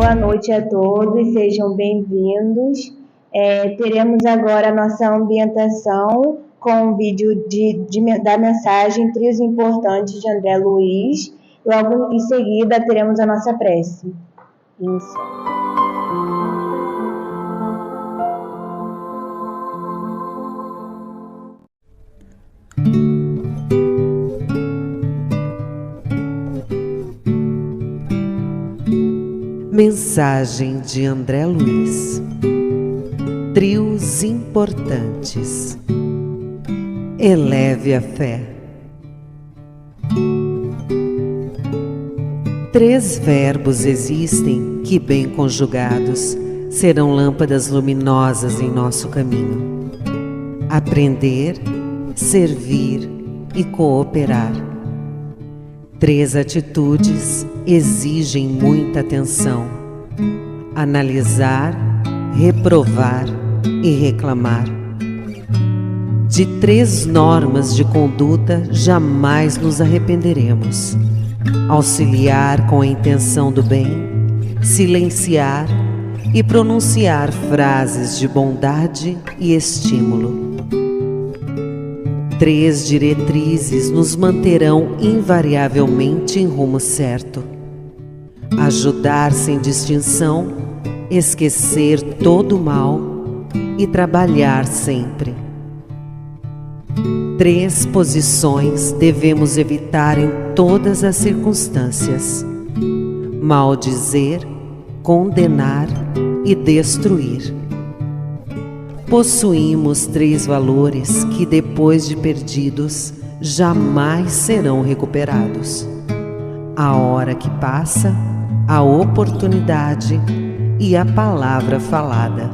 boa noite a todos, sejam bem-vindos. Teremos agora a nossa ambientação com o vídeo da mensagem Trios Importantes de André Luiz. Logo em seguida teremos a nossa prece. Isso. Mensagem de André Luiz. Trios importantes. Eleve a fé. 3 verbos existem que, bem conjugados, serão lâmpadas luminosas em nosso caminho: aprender, servir e cooperar. 3 atitudes exigem muita atenção: analisar, reprovar e reclamar. De 3 normas de conduta jamais nos arrependeremos: auxiliar com a intenção do bem, silenciar e pronunciar frases de bondade e estímulo. 3 diretrizes nos manterão invariavelmente em rumo certo: ajudar sem distinção, esquecer todo o mal e trabalhar sempre. 3 posições devemos evitar em todas as circunstâncias: maldizer, condenar e destruir. Possuímos 3 valores que, depois de perdidos, jamais serão recuperados: a hora que passa, a oportunidade e a palavra falada.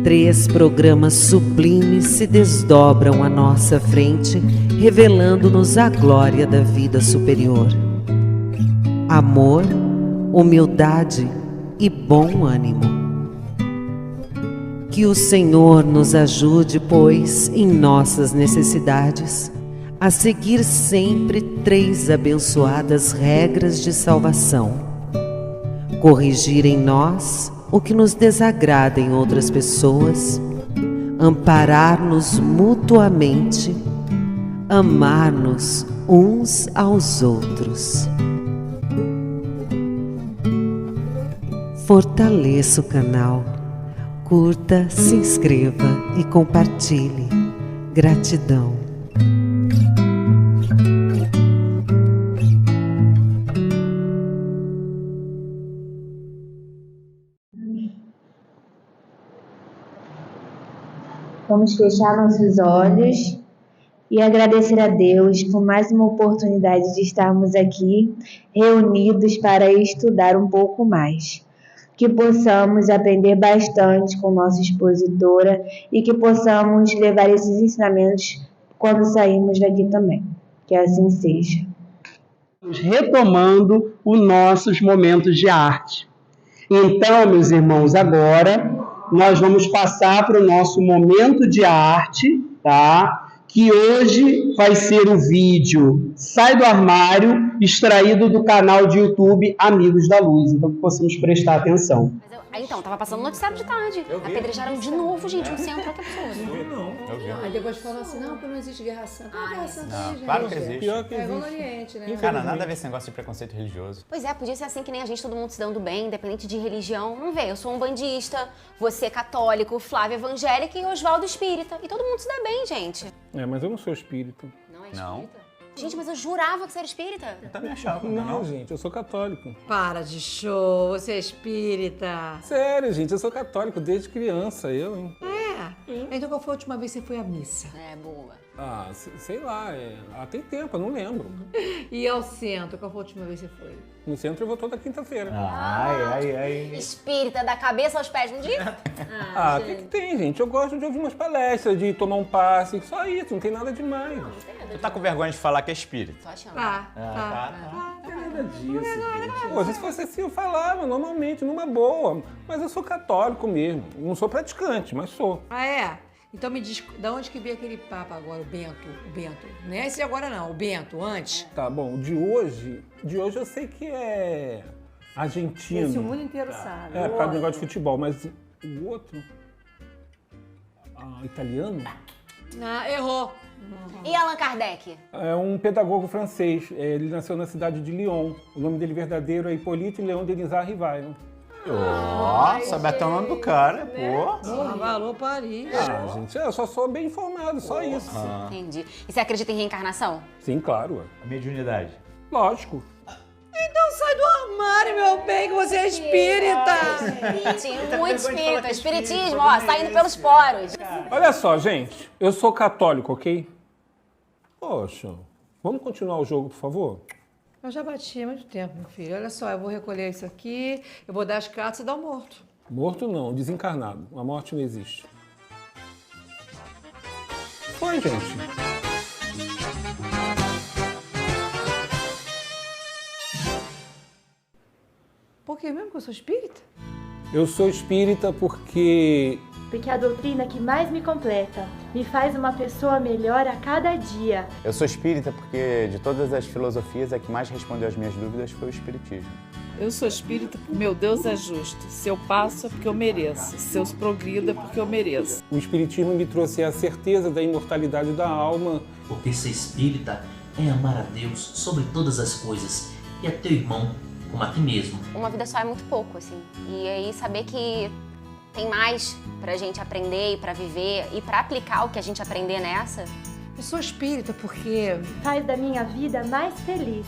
3 programas sublimes se desdobram à nossa frente, revelando-nos a glória da vida superior: amor, humildade e bom ânimo. Que o Senhor nos ajude, pois, em nossas necessidades, a seguir sempre 3 abençoadas regras de salvação: corrigir em nós o que nos desagrada em outras pessoas, amparar-nos mutuamente, amar-nos uns aos outros. Fortaleça o canal, curta, se inscreva e compartilhe. Gratidão. Vamos fechar nossos olhos e agradecer a Deus por mais uma oportunidade de estarmos aqui reunidos para estudar um pouco mais. Que possamos aprender bastante com nossa expositora e que possamos levar esses ensinamentos quando sairmos daqui também. Que assim seja. Retomando os nossos momentos de arte. Então, meus irmãos, agora nós vamos passar para o nosso momento de arte, tá? Que hoje vai ser o vídeo Sai do Armário, extraído do canal de YouTube Amigos da Luz. Então, que possamos prestar atenção. Então, tava passando noticiário de tarde. Apedrejaram de novo, gente, um centro, que absurdo. Aí depois falam assim, não, porque não existe guerra santa. Ah, guerra santa não, gente. claro que existe. Pior que existe. É igual no Oriente, né? Cara, nada a ver esse negócio de preconceito religioso. Pois é, podia ser assim que nem a gente, todo mundo se dando bem, independente de religião. Não vê, eu sou um bandista, você é católico, Flávia evangélica e Oswaldo espírita. E todo mundo se dá bem, gente. É, mas eu não sou espírita. Não é Não. espírita? Gente, mas eu jurava que você era espírita. Eu também achava. Não, gente, eu sou católico. Para de show, você é espírita. Sério, gente, eu sou católico desde criança, eu, hein? Então qual foi a última vez que você foi à missa? É, boa. Ah, sei lá, tem tempo, eu não lembro. E ao centro, qual foi a última vez que você foi? No centro eu vou toda quinta-feira. Ai. Espírita da cabeça aos pés, não diz? O que tem, gente? Eu gosto de ouvir umas palestras, de tomar um passe, só isso, não tem nada demais. Tu tá com vergonha de falar que é espírita? Tô achando. Não tem nada disso, gente. Pô, se fosse assim, eu falava normalmente, numa boa. Mas eu sou católico mesmo. Não sou praticante, mas sou. Ah, é? Então me diz, da onde que veio aquele papa agora, o Bento? Não é esse agora não, o Bento, antes? Tá bom, de hoje eu sei que é Argentino. Esse o mundo inteiro sabe. É, por causa do negócio de futebol, mas o outro... italiano? Ah, errou. E Allan Kardec? É um pedagogo francês. Ele nasceu na cidade de Lyon. O nome dele verdadeiro é Hippolyte Léon Denisard Rivail. Ó, sabe até o nome do cara, pô. Alô, Paris. Gente, eu só sou bem informado, só isso. Entendi. E você acredita em reencarnação? Sim, claro. A mediunidade. Lógico. Então sai do armário, meu bem, que você é espírita. Sim, muito espírita. Espiritismo, ó, saindo pelos poros. Olha só, gente. Eu sou católico, ok? Poxa, vamos continuar o jogo, por favor? Eu já bati há muito tempo, meu filho. Olha só, eu vou recolher isso aqui, eu vou dar as cartas e dar o morto. Morto não, desencarnado. A morte não existe. Foi, gente. Por que mesmo que eu sou espírita? Eu sou espírita porque Porque é a doutrina que mais me completa, me faz uma pessoa melhor a cada dia. Eu sou espírita porque de todas as filosofias, a que mais respondeu às minhas dúvidas foi o espiritismo. Eu sou espírita porque meu Deus é justo. Se eu passo é porque eu mereço. Se eu progrido é porque eu mereço. o espiritismo me trouxe a certeza da imortalidade da alma. Porque ser espírita é amar a Deus sobre todas as coisas e a teu irmão como a ti mesmo. Uma vida só é muito pouco, assim. E aí saber que tem mais pra gente aprender e pra viver e pra aplicar o que a gente aprender nessa, Eu sou espírita porque Faz da minha vida mais feliz.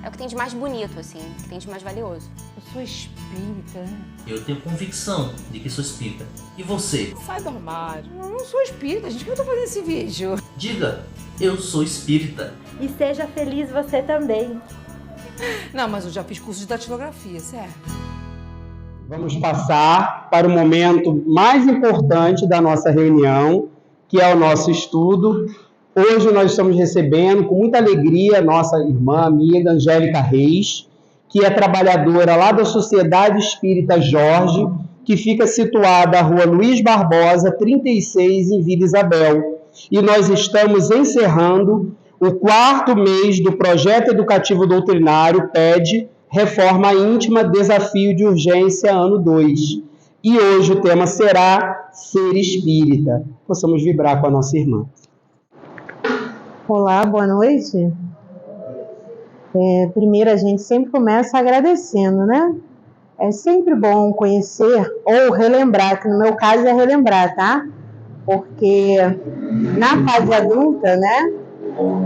é o que tem de mais bonito, assim, o que tem de mais valioso. eu sou espírita, né? Eu tenho convicção de que sou espírita. E você? Sai do armário. Eu não sou espírita, gente. Por que eu tô fazendo esse vídeo? Diga, eu sou espírita. E seja feliz você também. Não, mas eu já fiz curso de datilografia, sério. Vamos passar para o momento mais importante da nossa reunião, que é o nosso estudo. Hoje nós estamos recebendo com muita alegria nossa irmã, amiga Angélica Reis, que é trabalhadora lá da Sociedade Espírita Jorge, que fica situada na rua Luiz Barbosa, 36, em Vila Isabel. E nós estamos encerrando o 4º mês do Projeto Educativo Doutrinário PED, Reforma Íntima, Desafio de Urgência, ano 2. E hoje o tema será Ser Espírita. Possamos vibrar com a nossa irmã. Olá, boa noite. Primeiro, a gente sempre começa agradecendo, né? É sempre bom conhecer ou relembrar, que no meu caso é relembrar, tá? Porque na fase adulta, né?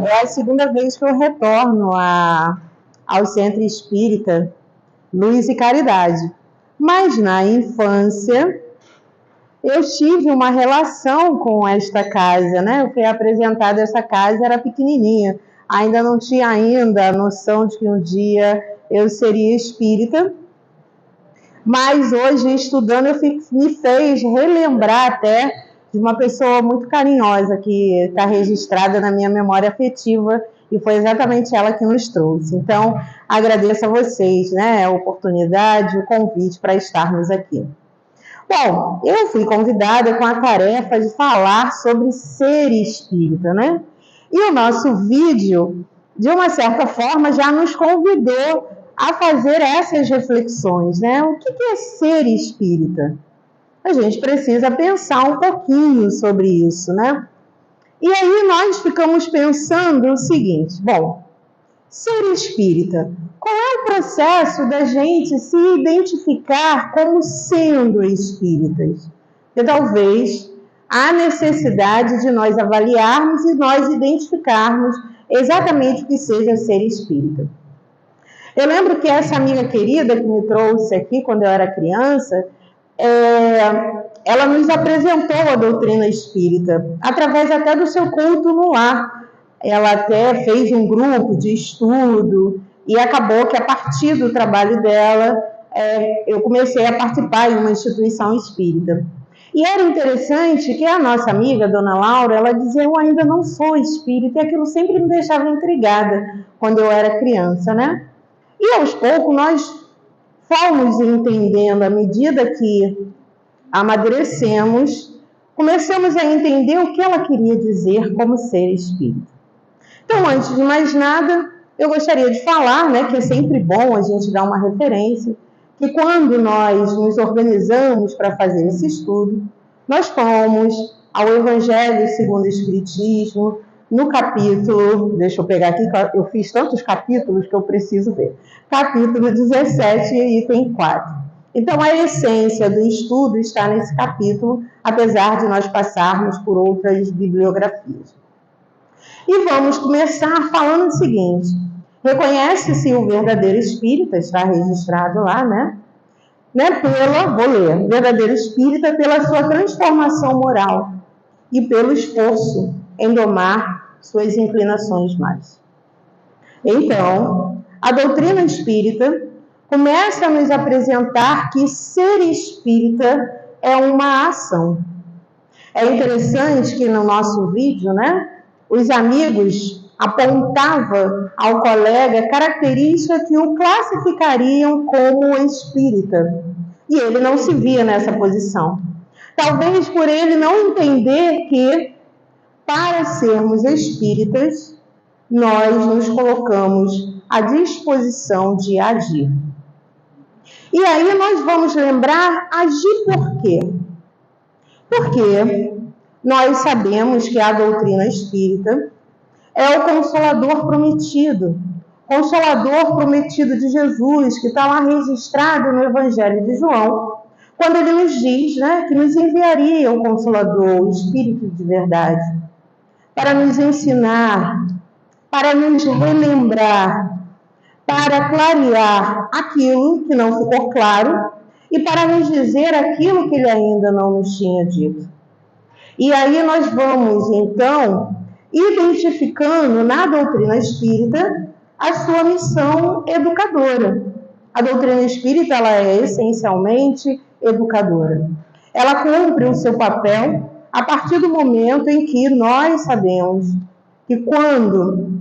É a segunda vez que eu retorno ao Centro Espírita Luz e Caridade. Mas na infância, eu tive uma relação com esta casa, né? Eu fui apresentada essa casa, era pequenininha. Ainda não tinha ainda a noção de que um dia eu seria espírita. Mas hoje, estudando, me fez relembrar até de uma pessoa muito carinhosa que está registrada na minha memória afetiva e foi exatamente ela que nos trouxe. Então, agradeço a vocês, né, a oportunidade, o convite para estarmos aqui. Bom, eu fui convidada com a tarefa de falar sobre ser espírita, né? E o nosso vídeo, de uma certa forma, já nos convidou a fazer essas reflexões, né? O que é ser espírita? A gente precisa pensar um pouquinho sobre isso, né? E aí nós ficamos pensando o seguinte, bom, ser espírita, qual é o processo da gente se identificar como sendo espíritas? Porque talvez há necessidade de nós avaliarmos e nós identificarmos exatamente o que seja ser espírita. Eu lembro que essa amiga querida que me trouxe aqui quando eu era criança, ela nos apresentou a doutrina espírita, através até do seu culto no lar. Ela até fez um grupo de estudo e acabou que a partir do trabalho dela, eu comecei a participar em uma instituição espírita. E era interessante que a nossa amiga, Dona Laura, ela dizia, eu ainda não sou espírita, e aquilo sempre me deixava intrigada quando eu era criança, né? E aos poucos nós fomos entendendo, à medida que amadurecemos, começamos a entender o que ela queria dizer como ser espírita. Então, antes de mais nada, eu gostaria de falar, né, que é sempre bom a gente dar uma referência, que quando nós nos organizamos para fazer esse estudo, nós fomos ao Evangelho segundo o Espiritismo, no capítulo, deixa eu pegar aqui, eu fiz tantos capítulos que eu preciso ver, capítulo 17, item 4. Então, a essência do estudo está nesse capítulo, apesar de nós passarmos por outras bibliografias. E vamos começar falando o seguinte: reconhece-se o verdadeiro espírita, está registrado lá, né? Vou ler, verdadeiro espírita pela sua transformação moral e pelo esforço em domar suas inclinações más. Então, a doutrina espírita começa a nos apresentar que ser espírita é uma ação. É interessante que no nosso vídeo, né, os amigos apontavam ao colega características que o classificariam como espírita. E ele não se via nessa posição. Talvez por ele não entender que, para sermos espíritas, nós nos colocamos à disposição de agir. E aí nós vamos lembrar agir por quê? Porque nós sabemos que a doutrina espírita é o Consolador prometido de Jesus, que está lá registrado no Evangelho de João, quando ele nos diz, né, que nos enviaria o Consolador, o Espírito de verdade, para nos ensinar, para nos relembrar, para clarear aquilo que não ficou claro e para nos dizer aquilo que ele ainda não nos tinha dito. E aí nós vamos, então, identificando na doutrina espírita a sua missão educadora. A doutrina espírita, ela é essencialmente educadora. Ela cumpre o seu papel a partir do momento em que nós sabemos que quando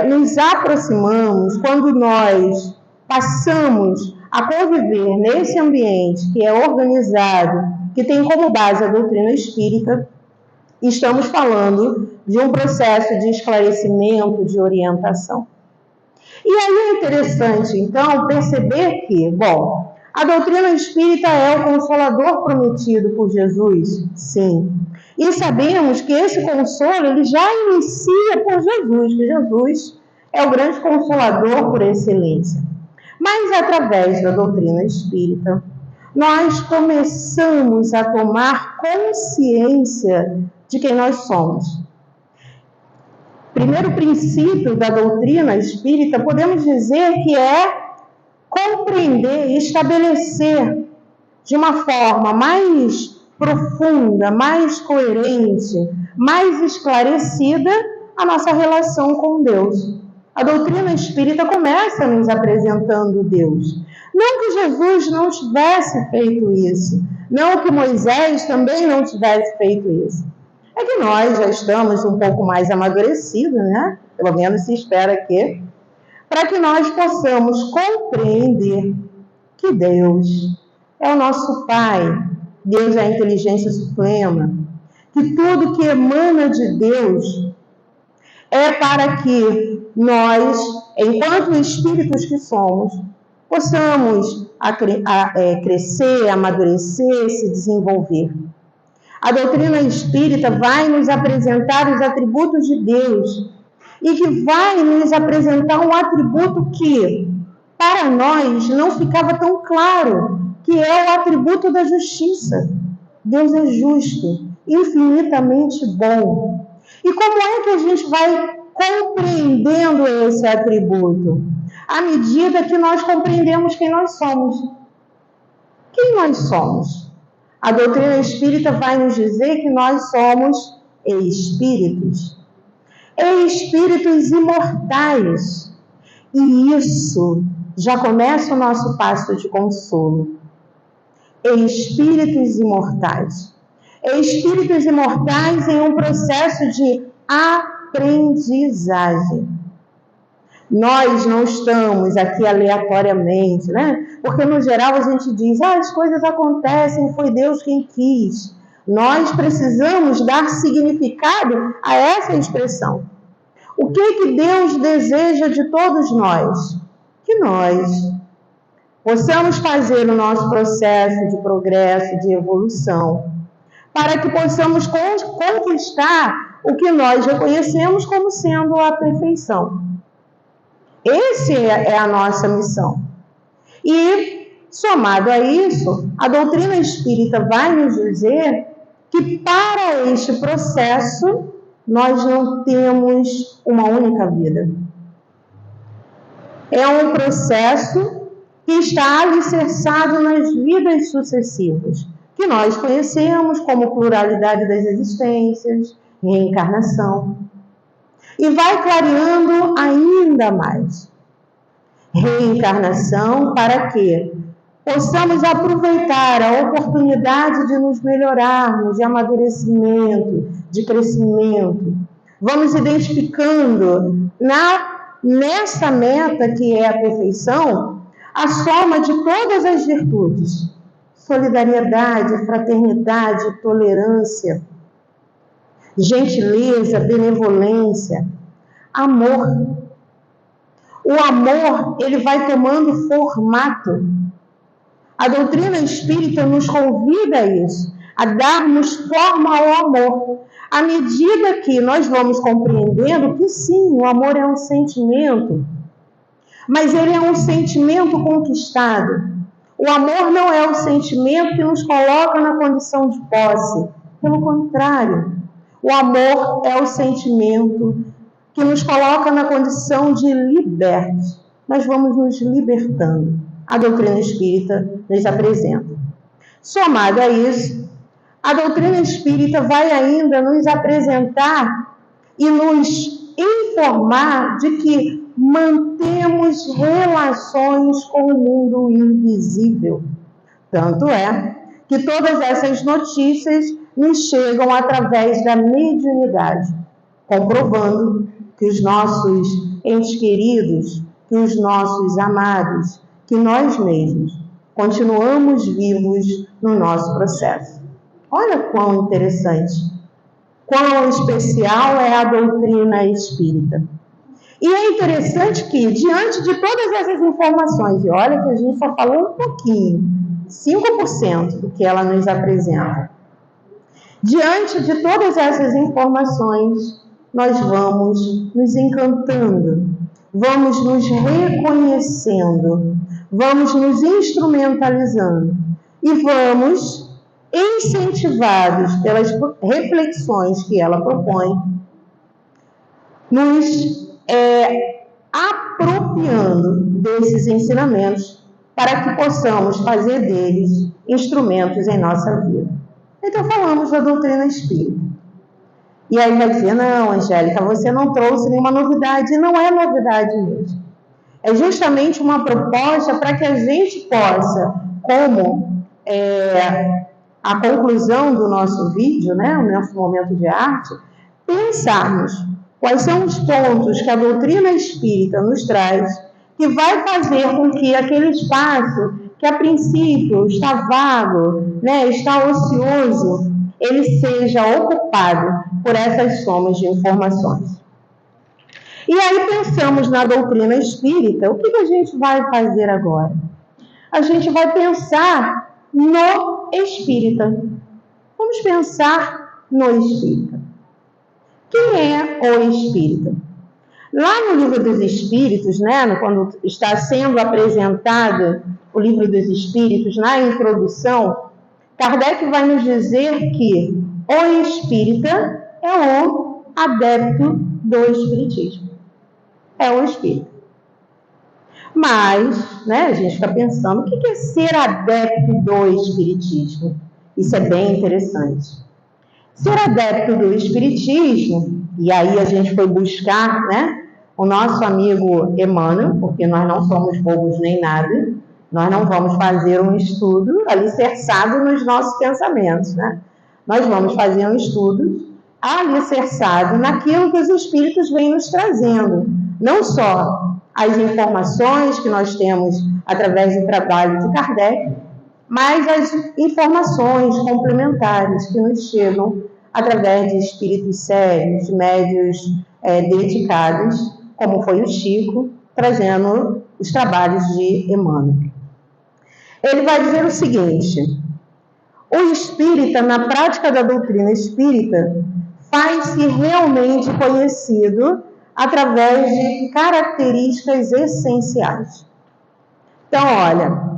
nos aproximamos, quando nós passamos a conviver nesse ambiente que é organizado, que tem como base a doutrina espírita, estamos falando de um processo de esclarecimento, de orientação. E aí é interessante, então, perceber que, bom, a doutrina espírita é o Consolador prometido por Jesus, sim. E sabemos que esse consolo, ele já inicia por Jesus, que Jesus é o grande Consolador por excelência. Mas, através da doutrina espírita, nós começamos a tomar consciência de quem nós somos. Primeiro princípio da doutrina espírita, podemos dizer que é compreender e estabelecer de uma forma mais profunda, mais coerente, mais esclarecida a nossa relação com Deus. A doutrina espírita começa nos apresentando Deus. Não que Jesus não tivesse feito isso, não que Moisés também não tivesse feito isso. É que nós já estamos um pouco mais amadurecidos, né? Pelo menos se espera que, para que nós possamos compreender que Deus é o nosso Pai, Deus é a inteligência suprema, que tudo que emana de Deus é para que nós, enquanto espíritos que somos, possamos crescer, amadurecer, se desenvolver. A doutrina espírita vai nos apresentar os atributos de Deus e que vai nos apresentar um atributo que, para nós, não ficava tão claro, que é o atributo da justiça. Deus é justo, infinitamente bom. E como é que a gente vai compreendendo esse atributo? À medida que nós compreendemos quem nós somos. Quem nós somos? A doutrina espírita vai nos dizer que nós somos espíritos. Espíritos imortais. E isso já começa o nosso passo de consolo. Espíritos imortais. Espíritos imortais em um processo de aprendizagem. Nós não estamos aqui aleatoriamente, né? Porque no geral a gente diz, as coisas acontecem, foi Deus quem quis. Nós precisamos dar significado a essa expressão. O que Deus deseja de todos nós? Que nós possamos fazer o nosso processo de progresso, de evolução, para que possamos conquistar o que nós reconhecemos como sendo a perfeição. Essa é a nossa missão. E, somado a isso, a doutrina espírita vai nos dizer que para este processo nós não temos uma única vida. É um processo que está alicerçado nas vidas sucessivas, que nós conhecemos como pluralidade das existências, reencarnação. E vai clareando ainda mais. Reencarnação para quê? Possamos aproveitar a oportunidade de nos melhorarmos, de amadurecimento, de crescimento. Vamos identificando nessa meta que é a perfeição, a soma de todas as virtudes. Solidariedade, fraternidade, tolerância, gentileza, benevolência, amor. O amor, ele vai tomando formato. A doutrina espírita nos convida a isso, a darmos forma ao amor. À medida que nós vamos compreendendo que sim, o amor é um sentimento, mas ele é um sentimento conquistado. O amor não é um sentimento que nos coloca na condição de posse. Pelo contrário, o amor é o sentimento que nos coloca na condição de libertos. Nós vamos nos libertando. A doutrina espírita nos apresenta. Somado a isso, a doutrina espírita vai ainda nos apresentar e nos informar de que mantemos relações com o mundo invisível. Tanto é que todas essas notícias nos chegam através da mediunidade, comprovando que os nossos entes queridos, que os nossos amados, que nós mesmos continuamos vivos no nosso processo. Olha quão interessante, quão especial é a doutrina espírita. E é interessante que, diante de todas essas informações, e olha que a gente só falou um pouquinho, 5% do que ela nos apresenta, diante de todas essas informações, nós vamos nos encantando, vamos nos reconhecendo, vamos nos instrumentalizando e vamos, incentivados pelas reflexões que ela propõe, nos apropriando desses ensinamentos para que possamos fazer deles instrumentos em nossa vida. Então falamos da doutrina espírita. E aí vai dizer, não, Angélica, você não trouxe nenhuma novidade. Não é novidade mesmo. É justamente uma proposta para que a gente possa, como a conclusão do nosso vídeo, né, o nosso momento de arte, pensarmos quais são os pontos que a doutrina espírita nos traz, que vai fazer com que aquele espaço que a princípio está vago, né, está ocioso, ele seja ocupado por essas somas de informações. E aí pensamos na doutrina espírita, o que a gente vai fazer agora? A gente vai pensar no espírita. Vamos pensar no espírita. Quem é o espírita? Lá no Livro dos Espíritos, né, quando está sendo apresentado o Livro dos Espíritos, na introdução, Kardec vai nos dizer que o espírita é o adepto do espiritismo. É o espírita. Mas, né, a gente fica pensando, o que é ser adepto do espiritismo? Isso é bem interessante. Ser adepto do espiritismo, e aí a gente foi buscar, né, o nosso amigo Emmanuel, porque nós não somos bobos nem nada, nós não vamos fazer um estudo alicerçado nos nossos pensamentos, né? Nós vamos fazer um estudo alicerçado naquilo que os espíritos vêm nos trazendo, não só as informações que nós temos através do trabalho de Kardec, mas as informações complementares que nos chegam através de espíritos sérios, de médios dedicadas, como foi o Chico, trazendo os trabalhos de Emmanuel. Ele vai dizer o seguinte: o espírita, na prática da doutrina espírita, faz-se realmente conhecido através de características essenciais. Então, olha,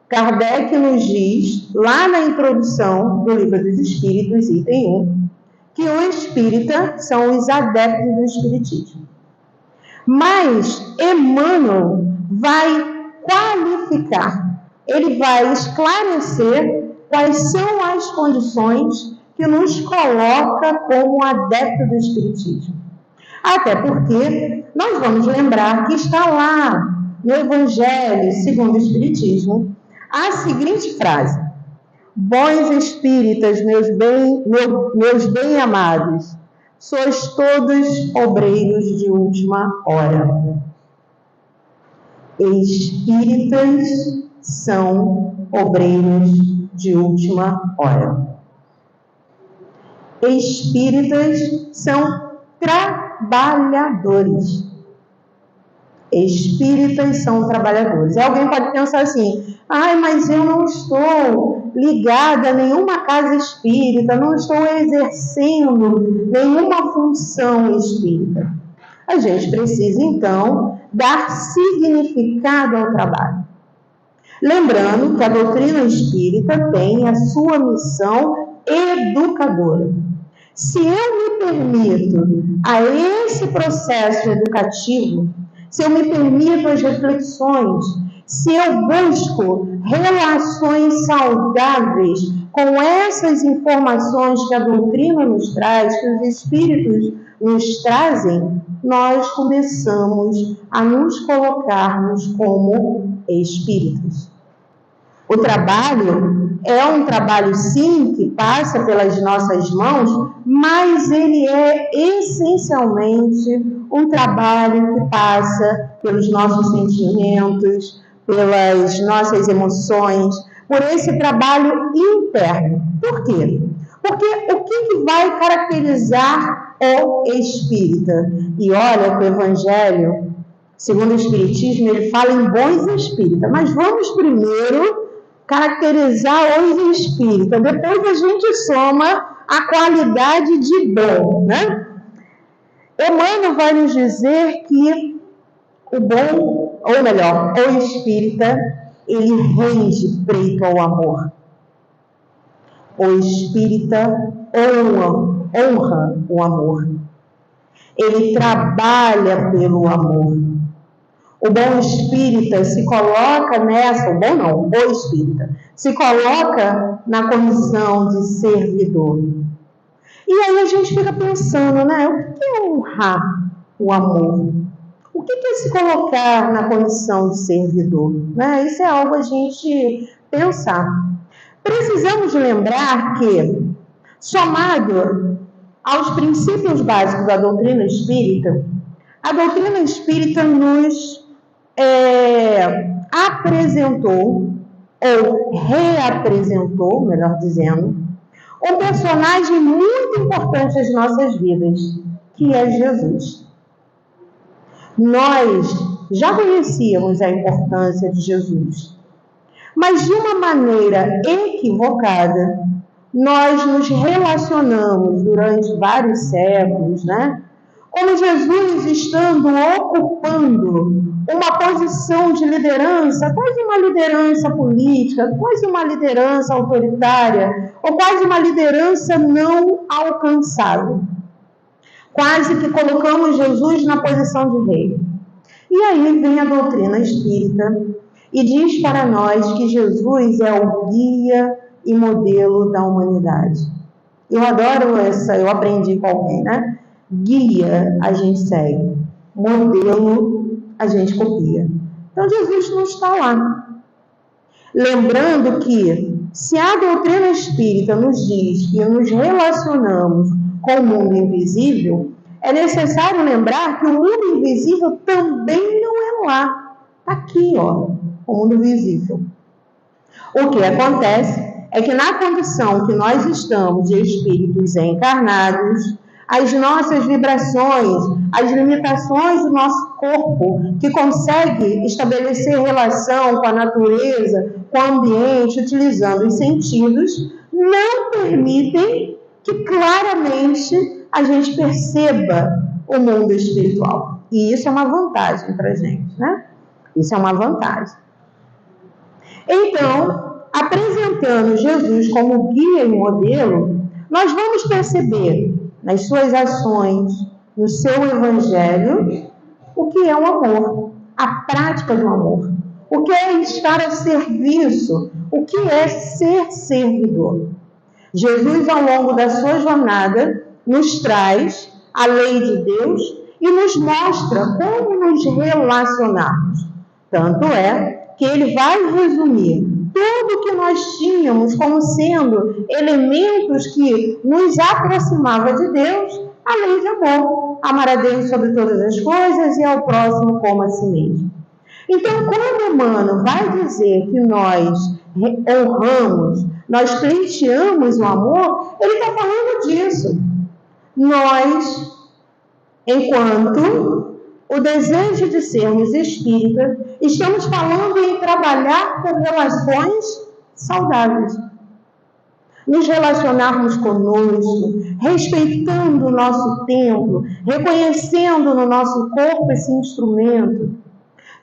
Kardec nos diz, lá na introdução do Livro dos Espíritos, item 1, que o espírita são os adeptos do espiritismo. Mas Emmanuel vai qualificar, ele vai esclarecer quais são as condições que nos coloca como adepto do espiritismo. Até porque nós vamos lembrar que está lá no Evangelho segundo o Espiritismo a seguinte frase: bons espíritas, meus bem-amados, sois todos obreiros de última hora. Espíritas são obreiros de última hora. Espíritas são trabalhadores. Espíritas são trabalhadores. E alguém pode pensar assim: mas eu não estou ligada a nenhuma casa espírita, não estou exercendo nenhuma função espírita. A gente precisa, então, dar significado ao trabalho. Lembrando que a doutrina espírita tem a sua missão educadora. Se eu me permito a esse processo educativo, se eu me permito as reflexões, se eu busco relações saudáveis com essas informações que a doutrina nos traz, que os espíritos nos trazem, nós começamos a nos colocarmos como espíritos. O trabalho é um trabalho, sim, que passa pelas nossas mãos, mas ele é essencialmente um trabalho que passa pelos nossos sentimentos, pelas nossas emoções, por esse trabalho interno. Por quê? Porque o que vai caracterizar o espírita? E olha que o Evangelho, segundo o Espiritismo, ele fala em bons espíritas, mas vamos primeiro caracterizar os espíritas, depois a gente soma a qualidade de bom, né? Emmanuel vai nos dizer que o bom, ou melhor, o espírita, ele rende preito ao amor. O espírita honra o amor. Ele trabalha pelo amor. O bom espírita se coloca nessa, o bom não, o espírita, se coloca na condição de servidor. E aí a gente fica pensando, né? O que é honrar o amor? O que é se colocar na condição de servidor? Né? Isso é algo a gente pensar. Precisamos lembrar que, somado aos princípios básicos da doutrina espírita, a doutrina espírita nos apresentou, ou reapresentou, melhor dizendo, um personagem muito importante das nossas vidas, que é Jesus. Nós já conhecíamos a importância de Jesus, mas de uma maneira equivocada, nós nos relacionamos durante vários séculos, né? Como Jesus estando ocupando uma posição de liderança, quase uma liderança política, quase uma liderança autoritária, ou quase uma liderança não alcançável. Quase que colocamos Jesus na posição de rei. E aí vem a doutrina espírita e diz para nós que Jesus é o guia e modelo da humanidade. Eu adoro essa, eu aprendi com alguém, né? Guia a gente segue, modelo a gente copia. Então Jesus não está lá. Lembrando que se a doutrina espírita nos diz que nos relacionamos com o mundo invisível, é necessário lembrar que o mundo invisível também não é lá. Está aqui, ó, o mundo visível. O que acontece é que na condição que nós estamos de espíritos encarnados, as nossas vibrações, as limitações do nosso corpo, que consegue estabelecer relação com a natureza, com o ambiente, utilizando os sentidos, não permitem que claramente a gente perceba o mundo espiritual. E isso é uma vantagem para a gente, né? Isso é uma vantagem. Então, apresentando Jesus como guia e modelo, nós vamos perceber nas suas ações, no seu evangelho, o que é o amor, a prática do amor, o que é estar a serviço, o que é ser servidor. Jesus, ao longo da sua jornada, nos traz a lei de Deus e nos mostra como nos relacionarmos. Tanto é que ele vai resumir tudo que nós tínhamos como sendo elementos que nos aproximavam de Deus, a lei de amor, amar a Deus sobre todas as coisas e ao próximo como a si mesmo. Então, quando Emmanuel vai dizer que nós honramos, nós pleiteamos o amor, ele está falando disso. Nós, enquanto o desejo de sermos espíritas, estamos falando em trabalhar por relações saudáveis. Nos relacionarmos conosco, respeitando o nosso tempo, reconhecendo no nosso corpo esse instrumento,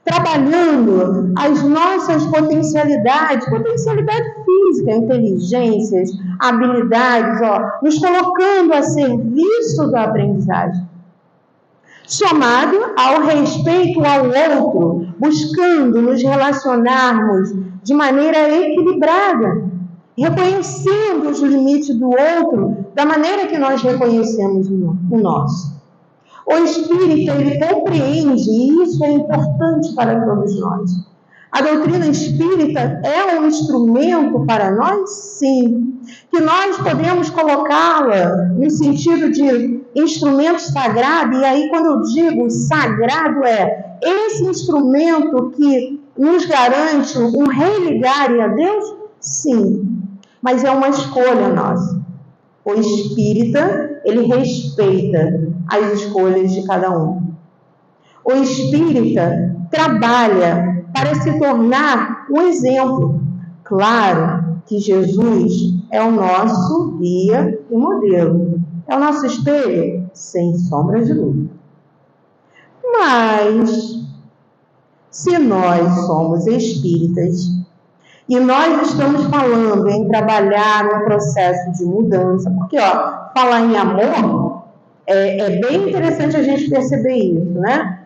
trabalhando as nossas potencialidades, potencialidade física, inteligências, habilidades, nos colocando a serviço da aprendizagem. Somado ao respeito ao outro, buscando nos relacionarmos de maneira equilibrada, reconhecendo os limites do outro da maneira que nós reconhecemos o nosso. O espírita, ele compreende, e isso é importante para todos nós. A doutrina espírita é um instrumento para nós? Sim. Que nós podemos colocá-la no sentido de instrumento sagrado, e aí quando eu digo sagrado é esse instrumento que nos garante um religar a Deus? Sim. Mas é uma escolha nossa. O espírita, ele respeita as escolhas de cada um. O espírita trabalha para se tornar um exemplo. Claro que Jesus é o nosso guia e modelo. É o nosso espelho, sem sombra de dúvida. Mas, se nós somos espíritas, e nós estamos falando em trabalhar um processo de mudança, porque, falar em amor, é bem interessante a gente perceber isso, né?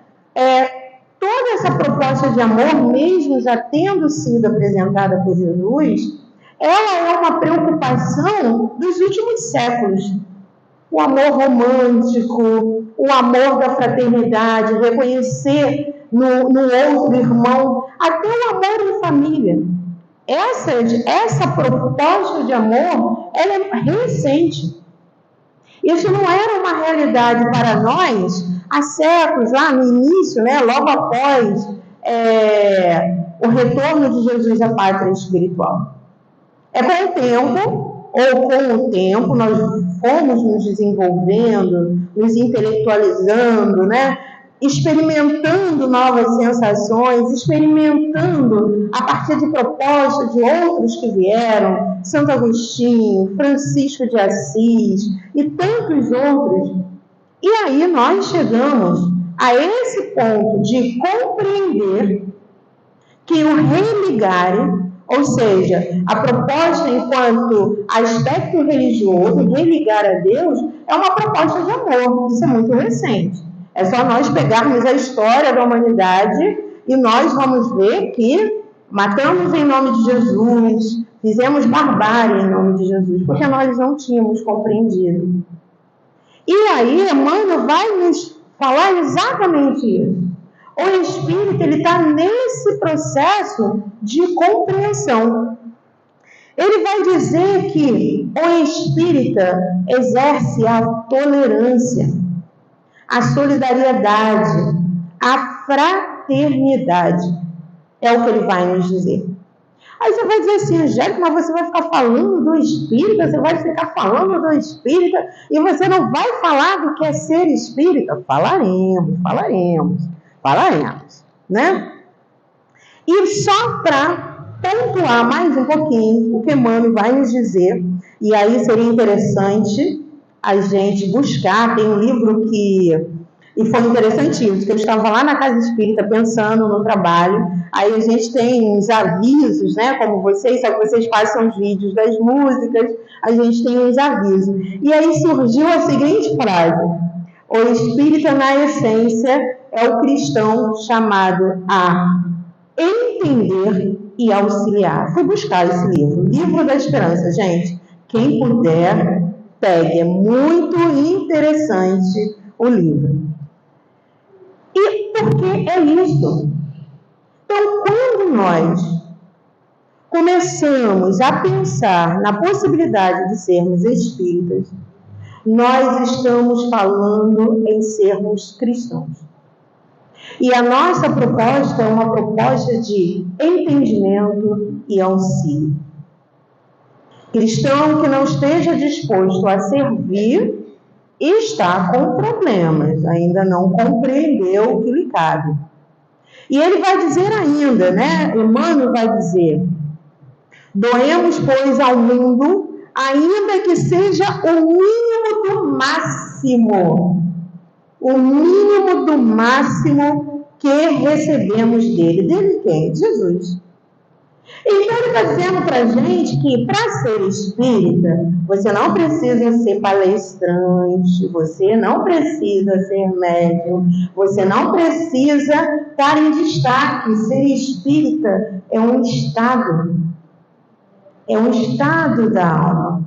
Toda essa proposta de amor, mesmo já tendo sido apresentada por Jesus, ela é uma preocupação dos últimos séculos. O amor romântico, o amor da fraternidade, reconhecer no outro irmão, até o amor em família. Essa proposta de amor, ela é recente. Isso não era uma realidade para nós há séculos, lá no início, né, logo após o retorno de Jesus à pátria espiritual. Com o tempo, nós fomos nos desenvolvendo, nos intelectualizando, né? Experimentando novas sensações, experimentando a partir de propostas de outros que vieram, Santo Agostinho, Francisco de Assis e tantos outros. E aí nós chegamos a esse ponto de compreender que o religare, ou seja, a proposta enquanto aspecto religioso, religar a Deus, é uma proposta de amor. Isso é muito recente. É só nós pegarmos a história da humanidade e nós vamos ver que matamos em nome de Jesus, fizemos barbárie em nome de Jesus, porque nós não tínhamos compreendido. E aí, Emmanuel vai nos falar exatamente isso. O espírito, ele está nesse processo de compreensão. Ele vai dizer que o espírita exerce a tolerância, a solidariedade, a fraternidade. É o que ele vai nos dizer. Aí você vai dizer assim, Angélica, mas você vai ficar falando do espírita, você vai ficar falando do espírita, e você não vai falar do que é ser espírita? Falaremos, né? E só para pontuar mais um pouquinho o que Emmanuel vai nos dizer, e aí seria interessante a gente buscar, tem um livro e foi interessantíssimo, que eu estava lá na Casa Espírita pensando no trabalho, aí a gente tem uns avisos, né, como vocês, sabe que vocês passam os vídeos das músicas, a gente tem uns avisos. E aí surgiu a seguinte frase: o espírita, na essência, é o cristão chamado a entender e auxiliar. Fui buscar esse livro, Livro da Esperança, gente. Quem puder, pegue, é muito interessante o livro. E por que é isso? Então, quando nós começamos a pensar na possibilidade de sermos espíritas, nós estamos falando em sermos cristãos. E a nossa proposta é uma proposta de entendimento e auxílio. Cristão que não esteja disposto a servir está com problemas, ainda não compreendeu o que lhe cabe. E ele vai dizer ainda, né? Emmanuel vai dizer: doemos, pois, ao mundo, ainda que seja o mínimo do máximo. O mínimo do máximo que recebemos dele. Dele quem? Jesus. Então ele está dizendo para a gente que para ser espírita, você não precisa ser palestrante, você não precisa ser médium, você não precisa estar em destaque. Ser espírita é um estado da alma.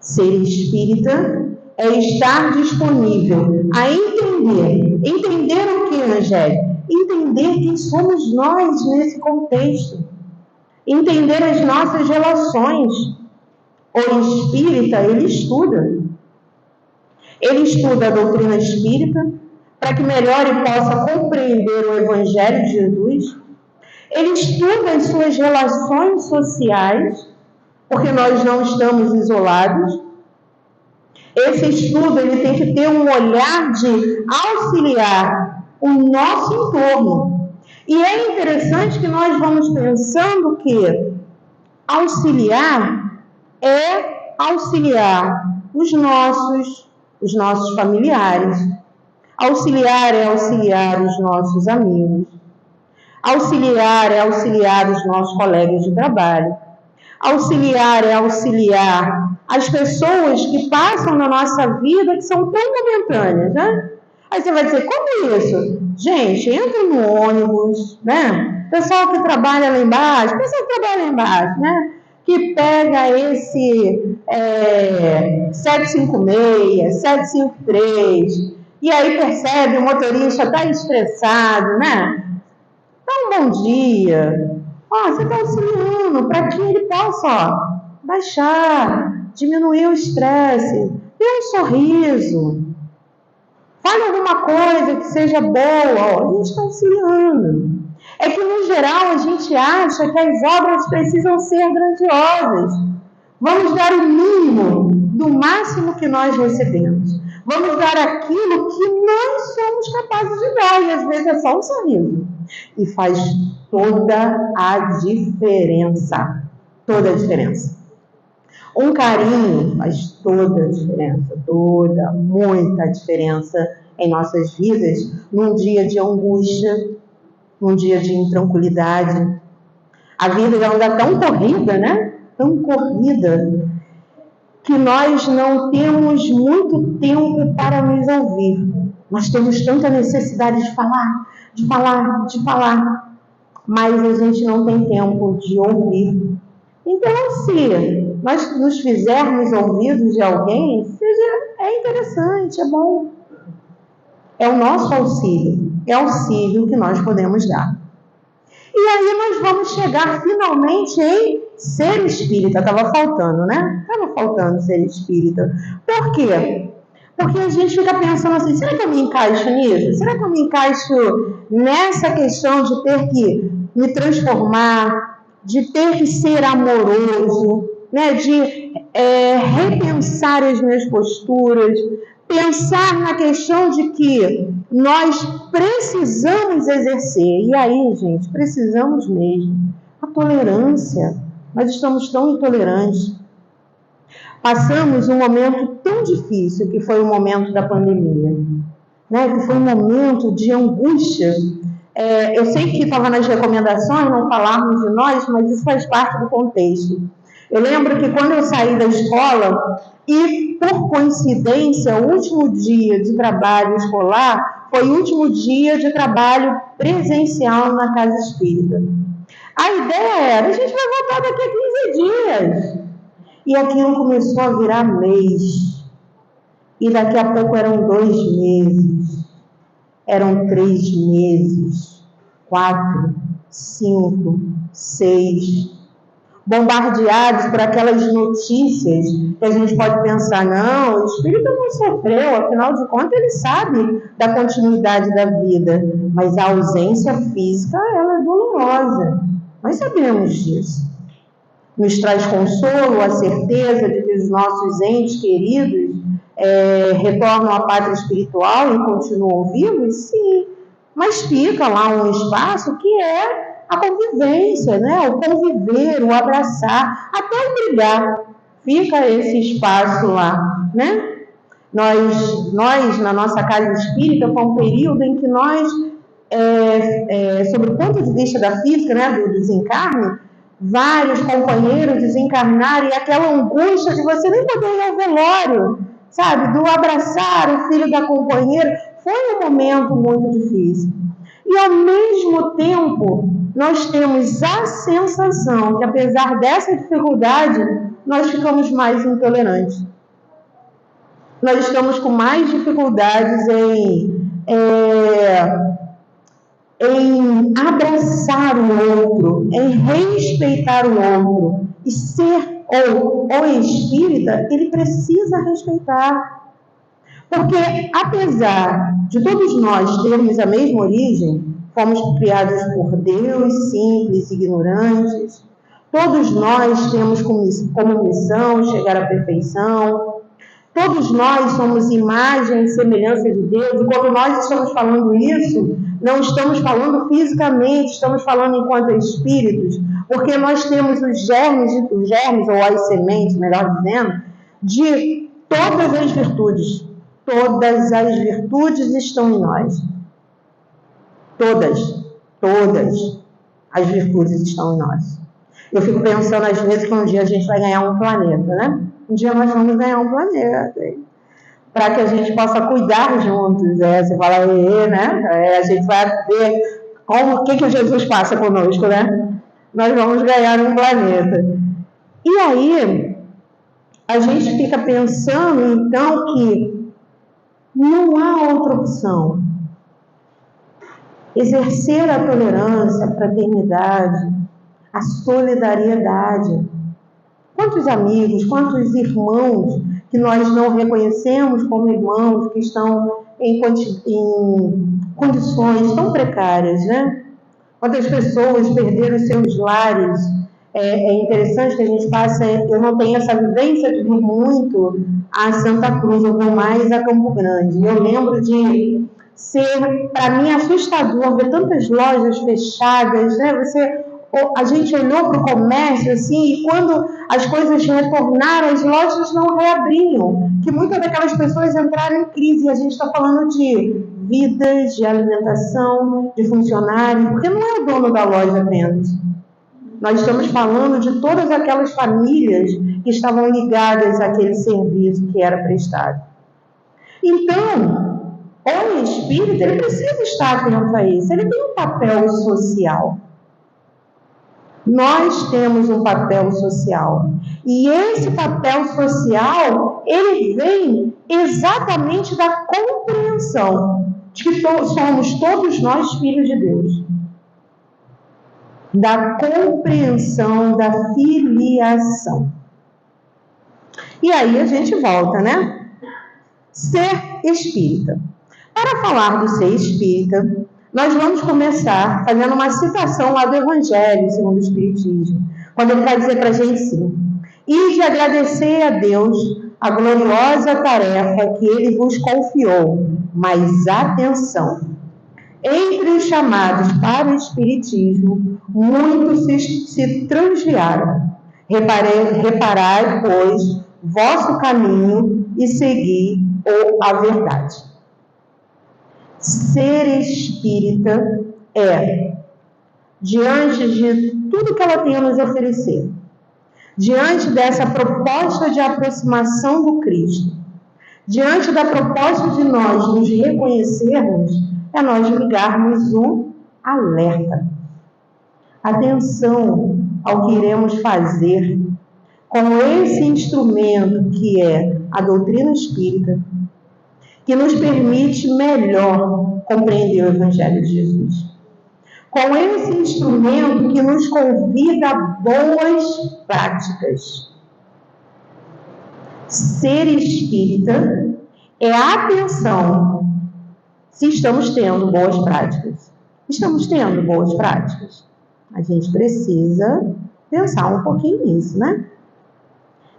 Ser espírita é estar disponível a entender. Entender o que, Angélica? Entender quem somos nós nesse contexto. Entender as nossas relações. O espírita, ele estuda. Ele estuda a doutrina espírita para que melhor ele possa compreender o Evangelho de Jesus. Ele estuda as suas relações sociais, porque nós não estamos isolados. Esse estudo ele tem que ter um olhar de auxiliar o nosso entorno. E é interessante que nós vamos pensando que auxiliar é auxiliar os nossos familiares. Auxiliar é auxiliar os nossos amigos. Auxiliar é auxiliar os nossos colegas de trabalho. Auxiliar é auxiliar as pessoas que passam na nossa vida, que são tão momentâneas, né? Aí você vai dizer, como isso? Gente, entra no ônibus, né? Pessoal que trabalha lá embaixo, né? Que pega esse 756, 753, e aí percebe o motorista está estressado, né? Dá um bom dia. Você está auxiliando para que ele possa baixar, diminuir o estresse, dê um sorriso. Fale alguma coisa que seja boa, a gente está auxiliando. É que, no geral, a gente acha que as obras precisam ser grandiosas. Vamos dar o mínimo do máximo que nós recebemos. Vamos dar aquilo que nós somos capazes de dar, e às vezes é só um sorriso. E faz toda a diferença. Toda a diferença. Um carinho faz toda a diferença, muita diferença em nossas vidas, num dia de angústia, num dia de intranquilidade. A vida já anda tão corrida, né? Tão corrida, que nós não temos muito tempo para nos ouvir. Nós temos tanta necessidade de falar, mas a gente não tem tempo de ouvir. Então, se nós nos fizermos ouvidos de alguém, é interessante, é bom. É o nosso auxílio, é auxílio que nós podemos dar. E aí nós vamos chegar finalmente em ser espírita. Estava faltando, né? Estava faltando ser espírita. Por quê? Porque a gente fica pensando assim, será que eu me encaixo nisso? Será que eu me encaixo nessa questão de ter que me transformar, de ter que ser amoroso, né? De repensar as minhas posturas, pensar na questão de que nós precisamos exercer, e aí, gente, precisamos mesmo, a tolerância. Nós estamos tão intolerantes. Passamos um momento tão difícil, que foi o momento da pandemia, né? Que foi um momento de angústia. Eu sei que estava nas recomendações não falarmos de nós, mas isso faz parte do contexto. Eu lembro que quando eu saí da escola, e por coincidência, o último dia de trabalho escolar foi o último dia de trabalho presencial na casa espírita. A ideia era, a gente vai voltar daqui a 15 dias. E aquilo começou a virar mês. E daqui a pouco eram 2 meses. Eram 3 meses. 4, 5, 6. Bombardeados por aquelas notícias que a gente pode pensar, não, o espírito não sofreu, afinal de contas ele sabe da continuidade da vida. Mas a ausência física, ela é dolorosa. Nós sabemos disso. Nos traz consolo, a certeza de que os nossos entes queridos retornam à pátria espiritual e continuam vivos? Sim. Mas fica lá um espaço que é a convivência, né? O conviver, o abraçar, até o brigar. Fica esse espaço lá, né? Nós na nossa casa espírita, foi um período em que nós, sob o ponto de vista da física, né, do desencarne, vários companheiros desencarnaram, e aquela angústia de você nem poder ir ao velório, sabe? Do abraçar o filho da companheira, foi um momento muito difícil. E ao mesmo tempo, nós temos a sensação que, apesar dessa dificuldade, nós ficamos mais intolerantes. Nós estamos com mais dificuldades em abraçar o outro, em respeitar o outro. E ser o espírita, ele precisa respeitar. Porque, apesar de todos nós termos a mesma origem, fomos criados por Deus, simples, ignorantes. Todos nós temos como missão chegar à perfeição. Todos nós somos imagem e semelhança de Deus. E quando nós estamos falando isso, não estamos falando fisicamente, estamos falando enquanto espíritos, porque nós temos os germes, ou as sementes, melhor dizendo, de todas as virtudes. Todas as virtudes estão em nós. Todas as virtudes estão em nós. Eu fico pensando às vezes que um dia a gente vai ganhar um planeta, né? Um dia nós vamos ganhar um planeta, para que a gente possa cuidar juntos. Você fala, né? A gente vai ver o que Jesus passa conosco, né? Nós vamos ganhar um planeta. E aí, a gente fica pensando, então, que não há outra opção. Exercer a tolerância, a fraternidade, a solidariedade. Quantos amigos, quantos irmãos que nós não reconhecemos como irmãos, que estão em condições tão precárias, né? Quantas pessoas perderam seus lares. É interessante que a gente eu não tenho essa vivência de vir muito a Santa Cruz, eu vou mais a Campo Grande. Eu lembro de ser, para mim, assustador ver tantas lojas fechadas, né? A gente olhou para o comércio assim, e quando as coisas retornaram, as lojas não reabriam, que muitas daquelas pessoas entraram em crise. E a gente está falando de vidas, de alimentação, de funcionários, porque não é o dono da loja apenas. Nós estamos falando de todas aquelas famílias que estavam ligadas àquele serviço que era prestado. Então, o espírito, ele precisa estar atento a isso. Ele tem um papel social. Nós temos um papel social. E esse papel social, ele vem exatamente da compreensão de que somos todos nós filhos de Deus. Da compreensão, da filiação. E aí a gente volta, né? Ser espírita. Para falar do ser espírita, Nós vamos começar fazendo uma citação lá do Evangelho segundo o Espiritismo, quando ele vai dizer para a gente assim: e de agradecer a Deus a gloriosa tarefa que ele vos confiou, mas atenção, entre os chamados para o Espiritismo, muitos se transviaram. Reparai, pois, vosso caminho e segui a verdade. Ser espírita é, diante de tudo que ela tem a nos oferecer, diante dessa proposta de aproximação do Cristo, diante da proposta de nós nos reconhecermos, é nós ligarmos um alerta. Atenção ao que iremos fazer com esse instrumento que é a doutrina espírita, que nos permite melhor compreender o Evangelho de Jesus. Com esse instrumento que nos convida a boas práticas. Ser espírita é a atenção se estamos tendo boas práticas. Estamos tendo boas práticas? A gente precisa pensar um pouquinho nisso, né?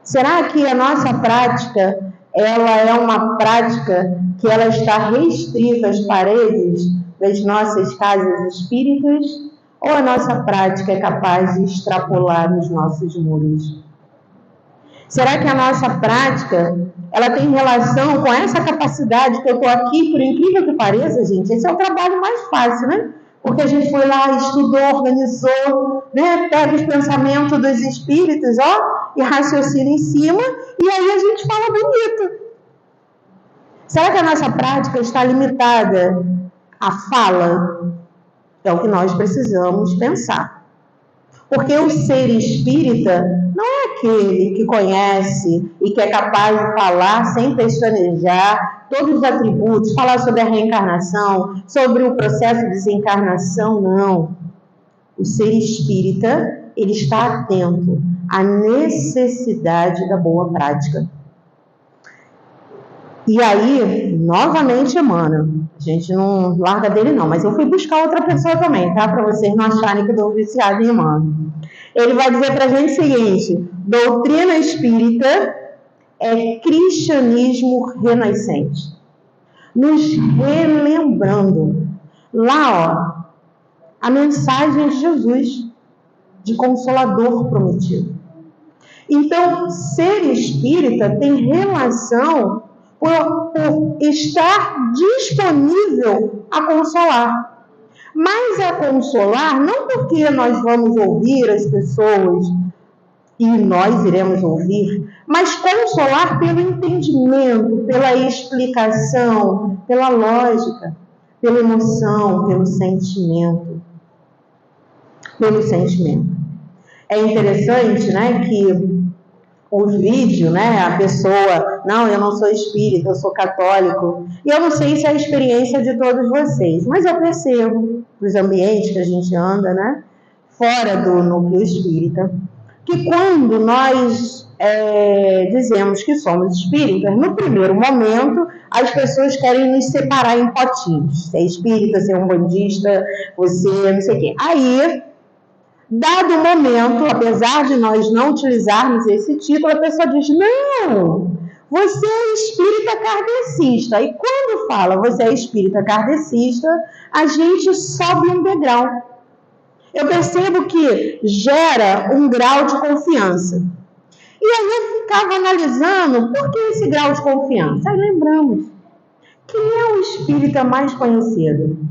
Será que a nossa prática, ela é uma prática que ela está restrita às paredes das nossas casas espíritas? Ou a nossa prática é capaz de extrapolar nos nossos muros? Será que a nossa prática, ela tem relação com essa capacidade que eu estou aqui, por incrível que pareça, gente? Esse é o trabalho mais fácil, né? Porque a gente foi lá, estudou, organizou, né? Pega os pensamentos dos espíritos, ó, e raciocina em cima, e aí a gente fala bonito. Será que a nossa prática está limitada à fala? É o que nós precisamos pensar. Porque o ser espírita não é aquele que conhece e que é capaz de falar sem pestanejar todos os atributos, falar sobre a reencarnação, sobre o processo de desencarnação, não. O ser espírita, ele está atento à necessidade da boa prática. E aí, novamente, Emmanuel, a gente não larga dele não, mas eu fui buscar outra pessoa também, tá? Para vocês não acharem que eu estou viciada em Emmanuel. Ele vai dizer para a gente o seguinte: doutrina espírita é cristianismo renascente. Nos relembrando lá, ó, a mensagem de Jesus, de Consolador prometido. Então, ser espírita tem relação por estar disponível a consolar. Mas a consolar não porque nós vamos ouvir as pessoas e nós iremos ouvir, mas consolar pelo entendimento, pela explicação, pela lógica, pela emoção, pelo sentimento. Pelo sentimento. É interessante, né, que o vídeo, né, a pessoa, não, eu não sou espírita, eu sou católico, e eu não sei se é a experiência de todos vocês, mas eu percebo, nos ambientes que a gente anda, né, fora do núcleo espírita, que quando nós dizemos que somos espíritas, no primeiro momento, as pessoas querem nos separar em potinhos. Você é espírita, você é umbandista, você não sei o quê. Aí, dado o momento, apesar de nós não utilizarmos esse título, a pessoa diz, não, você é espírita kardecista. E quando fala você é espírita kardecista, a gente sobe um degrau. Eu percebo que gera um grau de confiança. E aí eu ficava analisando por que esse grau de confiança. Aí lembramos, quem é o espírita mais conhecido?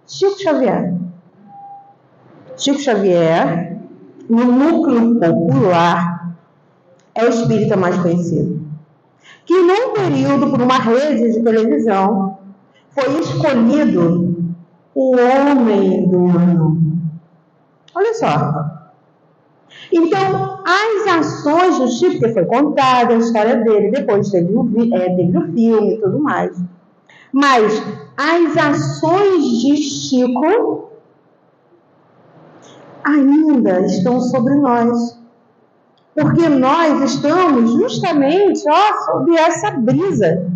Chico Xavier. Chico Xavier, no núcleo popular, é o espírita mais conhecido. Que num período, por uma rede de televisão, foi escolhido o homem do ano. Olha só. Então, as ações do Chico, que foi contada a história dele, depois teve o filme e tudo mais. Mas as ações de Chico ainda estão sobre nós. Porque nós estamos justamente sob essa brisa.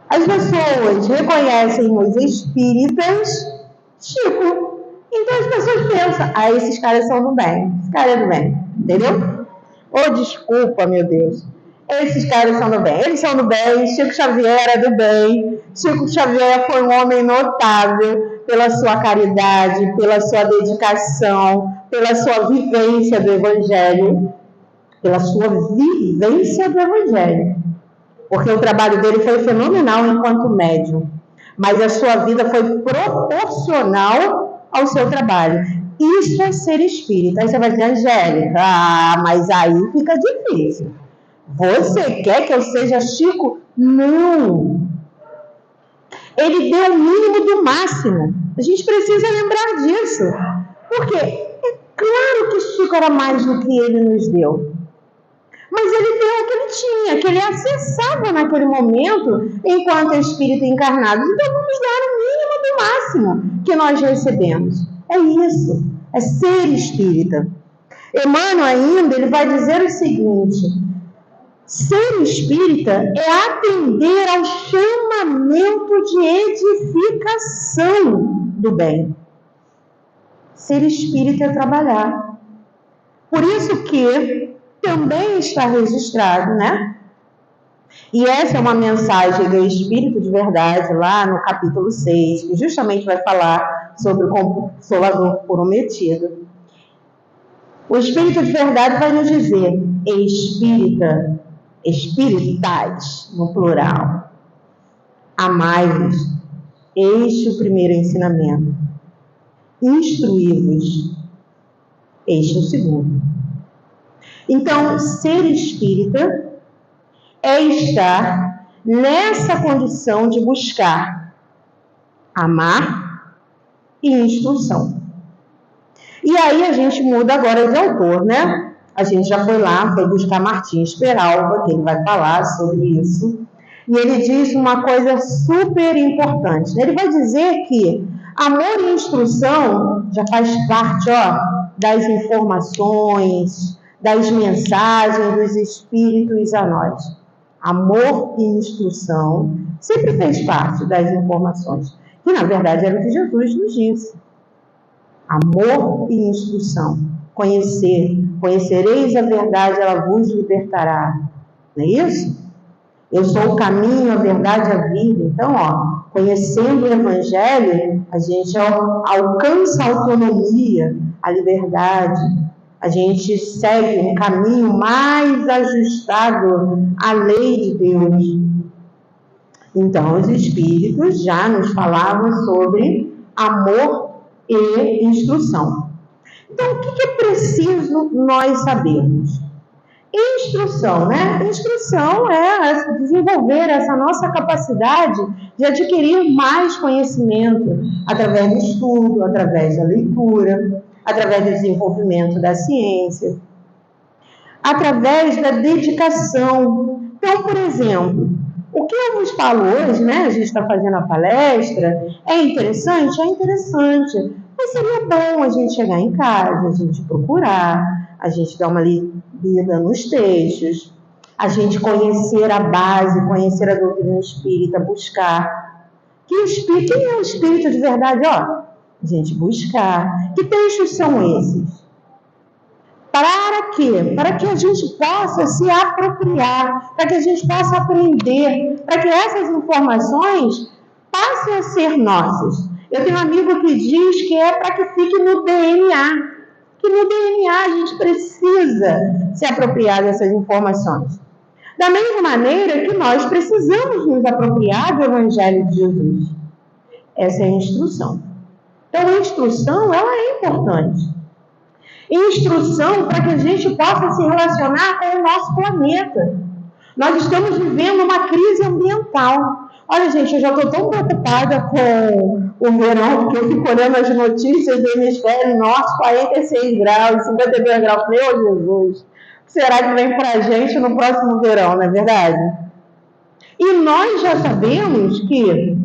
As pessoas reconhecem os espíritas Chico. Então as pessoas pensam, esses caras são do bem, esse cara é do bem, entendeu? Desculpa, meu Deus. Esses caras são do bem, eles são do bem, Chico Xavier era do bem. Chico Xavier foi um homem notável pela sua caridade, pela sua dedicação, pela sua vivência do Evangelho. Pela sua vivência do Evangelho. Porque o trabalho dele foi fenomenal enquanto médium. Mas a sua vida foi proporcional ao seu trabalho. Isso é ser espírita. Aí você vai dizer, Angélica, mas aí fica difícil. Você quer que eu seja Chico? Não. Ele deu o mínimo do máximo. A gente precisa lembrar disso. Porque é claro que Chico era mais do que ele nos deu. Mas ele deu o que ele tinha, que ele acessava naquele momento, enquanto espírito encarnado. Então vamos dar o mínimo do máximo que nós recebemos. É isso, é ser espírita. Emmanuel ainda, ele vai dizer o seguinte: ser espírita é atender ao chamamento de edificação do bem. Ser espírita é trabalhar. Por isso que também está registrado, né? E essa é uma mensagem do Espírito de Verdade, lá no capítulo 6, que justamente vai falar sobre o Consolador prometido. O Espírito de Verdade vai nos dizer, espírita, espiritais, no plural, amai-vos, este o primeiro ensinamento, instruí-vos, este o segundo. Então, ser espírita é estar nessa condição de buscar amar e instrução. E aí a gente muda agora de autor, né? A gente já foi buscar Martins Peralva, que ele vai falar sobre isso. E ele diz uma coisa super importante. Ele vai dizer que amor e instrução já faz parte, das informações, das mensagens dos Espíritos a nós. Amor e instrução sempre fez parte das informações, que na verdade era o que Jesus nos disse. Amor e instrução. Conhecereis a verdade, ela vos libertará. Não é isso? Eu sou o caminho, a verdade e a vida. Então, conhecendo o Evangelho, a gente alcança a autonomia, a liberdade. A gente segue um caminho mais ajustado à lei de Deus. Então, os Espíritos já nos falavam sobre amor e instrução. Então, o que é preciso nós sabermos? Instrução, né? Instrução é desenvolver essa nossa capacidade de adquirir mais conhecimento através do estudo, através da leitura, através do desenvolvimento da ciência, através da dedicação. Então, por exemplo, o que eu vos falo hoje, né? A gente está fazendo a palestra, é interessante? É interessante. Mas seria bom a gente chegar em casa, a gente procurar, a gente dar uma lida nos textos, a gente conhecer a base, conhecer a doutrina espírita, buscar. Quem é o espírito de verdade? A gente buscar. Que textos são esses? Para quê? Para que a gente possa se apropriar, para que a gente possa aprender, para que essas informações passem a ser nossas. Eu tenho um amigo que diz que é para que fique no DNA. Que no DNA a gente precisa se apropriar dessas informações. Da mesma maneira que nós precisamos nos apropriar do Evangelho de Jesus. Essa é a instrução. Então, a instrução, ela é importante. Instrução para que a gente possa se relacionar com o nosso planeta. Nós estamos vivendo uma crise ambiental. Olha, gente, eu já estou tão preocupada com o verão, porque eu fico olhando as notícias do hemisfério norte, 46 graus, 52 graus. Meu Jesus, o que será que vem para a gente no próximo verão, não é verdade? E nós já sabemos que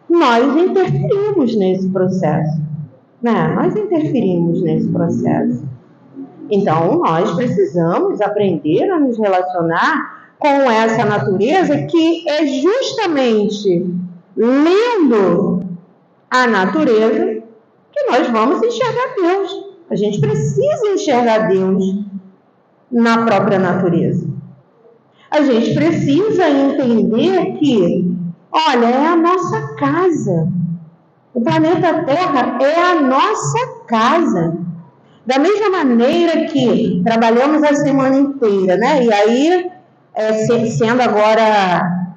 nós interferimos nesse processo. Né? Nós interferimos nesse processo. Então, nós precisamos aprender a nos relacionar com essa natureza, que é justamente lendo a natureza que nós vamos enxergar Deus. A gente precisa enxergar Deus na própria natureza. A gente precisa entender que, olha, é a nossa casa. O planeta Terra é a nossa casa. Da mesma maneira que trabalhamos a semana inteira, né? E aí, sendo agora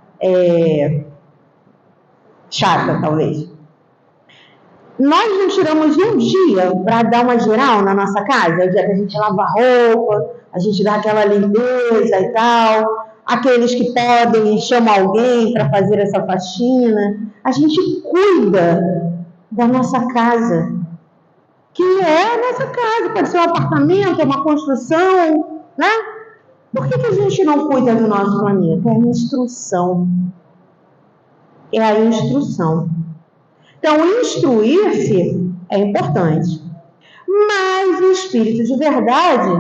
chata, talvez. Nós não tiramos um dia para dar uma geral na nossa casa, o dia que a gente lava a roupa, a gente dá aquela limpeza e tal. Aqueles que podem, chamam alguém para fazer essa faxina. A gente cuida da nossa casa, que é a nossa casa, pode ser um apartamento, é uma construção, né? Por que a gente não cuida do nosso planeta? É a instrução. É a instrução. Então, instruir-se é importante. Mas o Espírito de verdade,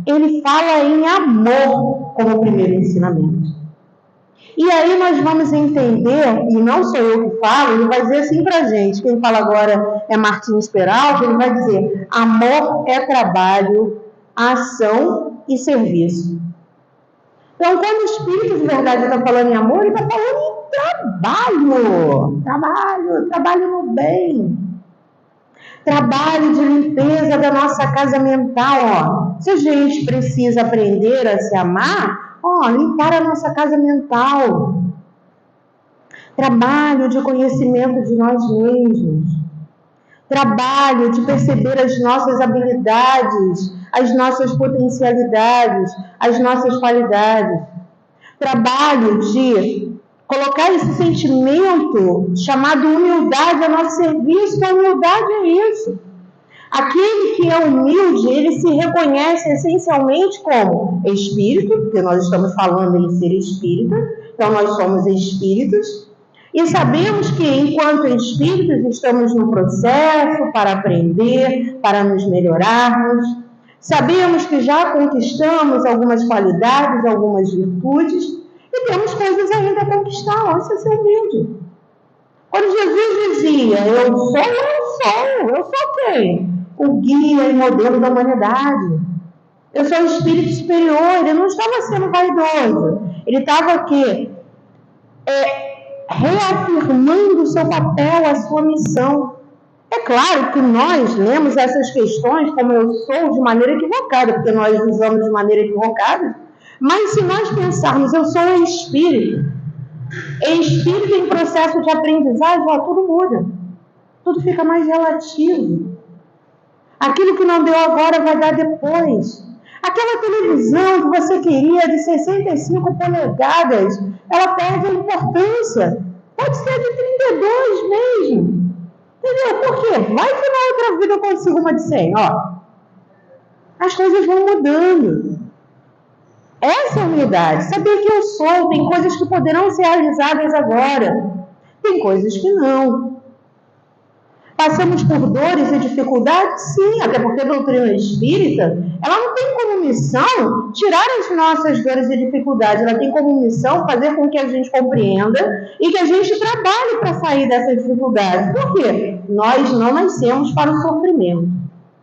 ele fala em amor como primeiro ensinamento. E aí nós vamos entender, e não sou eu que falo, ele vai dizer assim pra gente, quem fala agora é Martins Peralta, ele vai dizer, amor é trabalho, ação e serviço. Então, quando o Espírito de verdade está falando em amor, ele está falando em trabalho no bem. Trabalho de limpeza da nossa casa mental, ó. Se a gente precisa aprender a se amar, ó, limpar a nossa casa mental. Trabalho de conhecimento de nós mesmos. Trabalho de perceber as nossas habilidades, as nossas potencialidades, as nossas qualidades. Trabalho de colocar esse sentimento chamado humildade a nosso serviço, que a humildade é isso. Aquele que é humilde, ele se reconhece essencialmente como espírito, porque nós estamos falando em ser espírita, então nós somos espíritos, e sabemos que enquanto espíritos estamos no processo para aprender, para nos melhorarmos. Sabemos que já conquistamos algumas qualidades, algumas virtudes, e temos coisas ainda a conquistar, ó, isso é ser humilde. Quando Jesus dizia, eu sou quem? O guia e modelo da humanidade. Eu sou o espírito superior, ele não estava sendo vaidoso. Ele estava aqui, reafirmando o seu papel, a sua missão. É claro que nós lemos essas questões como eu sou de maneira equivocada, porque nós usamos de maneira equivocada. Mas se nós pensarmos, eu sou espírito em processo de aprendizagem, ó, tudo muda. Tudo fica mais relativo. Aquilo que não deu agora vai dar depois. Aquela televisão que você queria de 65 polegadas, ela perde a importância. Pode ser de 32 mesmo. Entendeu? Por quê? Vai que na outra vida eu consigo uma de 100, ó. As coisas vão mudando. Essa é a humildade. Saber que eu sou. Tem coisas que poderão ser realizadas agora. Tem coisas que não. Passamos por dores e dificuldades? Sim, até porque a doutrina espírita, ela não tem como missão tirar as nossas dores e dificuldades. Ela tem como missão fazer com que a gente compreenda e que a gente trabalhe para sair dessas dificuldades. Por quê? Nós não nascemos para o sofrimento.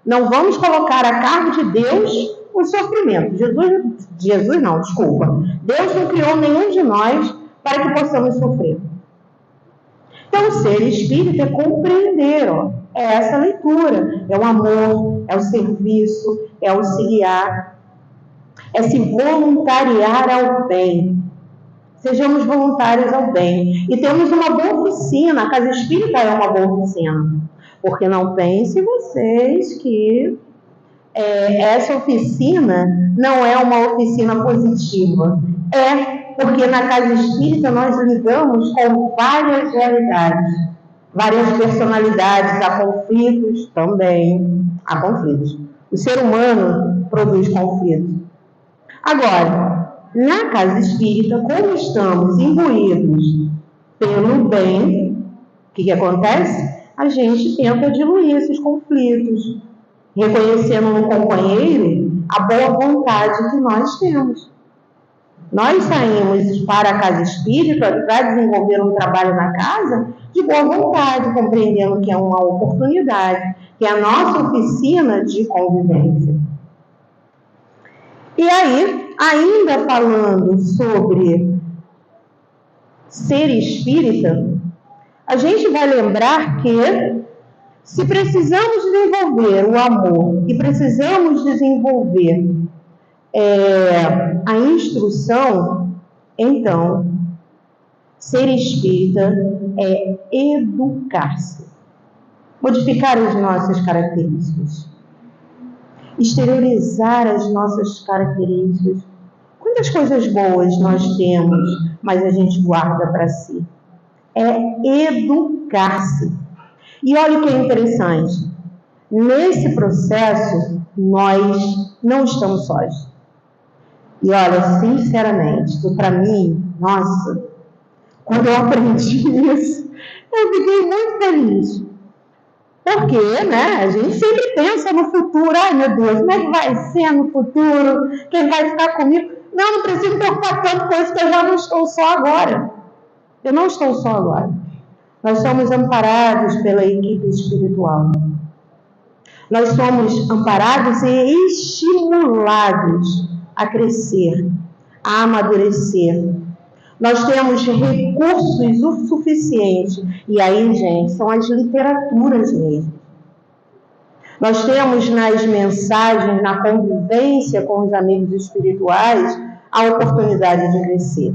Não vamos colocar a cargo de Deus o sofrimento. Deus não criou nenhum de nós para que possamos sofrer. Então, ser espírita é compreender, ó, é essa leitura, é o amor, é o serviço, é o se guiar, é se voluntariar ao bem. Sejamos voluntários ao bem. E temos uma boa oficina, a casa espírita é uma boa oficina, porque não pensem vocês que essa oficina não é uma oficina positiva. Porque na casa espírita nós lidamos com várias realidades, várias personalidades, há conflitos também, há conflitos. O ser humano produz conflitos. Agora, na casa espírita, como estamos imbuídos pelo bem, o que acontece? A gente tenta diluir esses conflitos, reconhecendo no companheiro a boa vontade que nós temos. Nós saímos para a casa espírita para desenvolver um trabalho na casa de boa vontade, compreendendo que é uma oportunidade, que é a nossa oficina de convivência. E aí, ainda falando sobre ser espírita, a gente vai lembrar que se precisamos desenvolver o amor e precisamos desenvolver a instrução, então, ser espírita é educar-se, modificar as nossas características, exteriorizar as nossas características. Quantas coisas boas nós temos, mas a gente guarda para si. É educar-se. E olha o que é interessante. Nesse processo, nós não estamos sós. E olha, sinceramente, para mim, nossa, quando eu aprendi isso, eu fiquei muito feliz. Porque, né, a gente sempre pensa no futuro. Ai, meu Deus, como é que vai ser no futuro? Quem vai ficar comigo? Não preciso me preocupar tanto com isso, que eu já não estou só agora. Eu não estou só agora. Nós somos amparados pela equipe espiritual. Nós somos amparados e estimulados a crescer, a amadurecer. Nós temos recursos o suficiente. E aí, gente, são as literaturas mesmo. Nós temos nas mensagens, na convivência com os amigos espirituais, a oportunidade de crescer.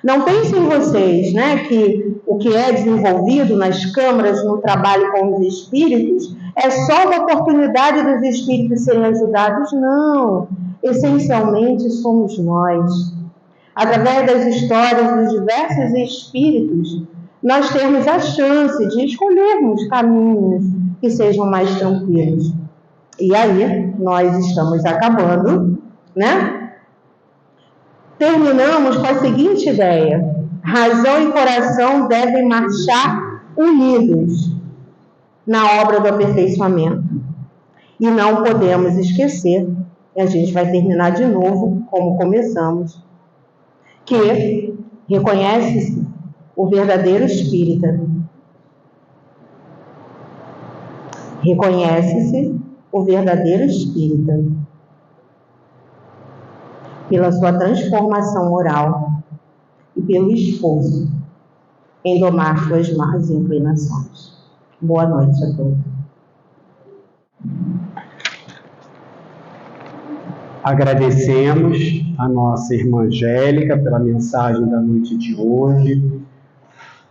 Não pensem vocês, né, que o que é desenvolvido nas câmaras, no trabalho com os espíritos, é só uma oportunidade dos espíritos serem ajudados. Não. Essencialmente somos nós. Através das histórias dos diversos espíritos, nós temos a chance de escolhermos caminhos que sejam mais tranquilos. E aí, nós estamos acabando, né? Terminamos com a seguinte ideia: razão e coração devem marchar unidos na obra do aperfeiçoamento. E não podemos esquecer, e a gente vai terminar de novo, como começamos, que reconhece-se o verdadeiro espírita. Reconhece-se o verdadeiro espírita pela sua transformação moral e pelo esforço em domar suas más inclinações. Boa noite a todos. Agradecemos a nossa irmã Angélica pela mensagem da noite de hoje,